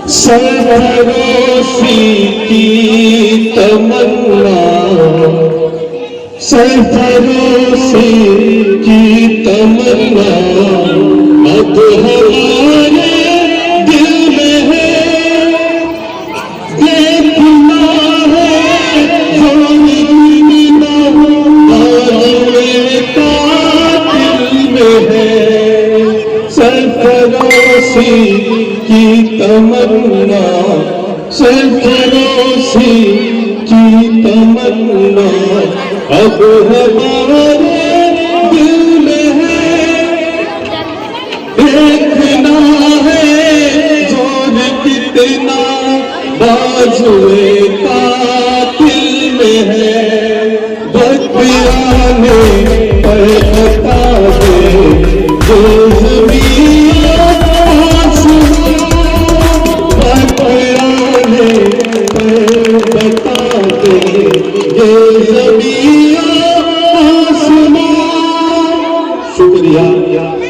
सरफरोशी की तमन्ना, सरफरोशी की तमन्ना अब हमारे दिल में है। देखना है जोड़ना का दिल में है। सरफरोशी की तमन्ना, सरफरोशी की तमन्ना अब हमारे दिल में है। देखना है जोर कितना बाजुए कातिल में है। वक्त आने पर बता दे जो ज़मीन आसमां, वक्त आने पर बता दे ये ज़मीन आसमां। शुक्रिया।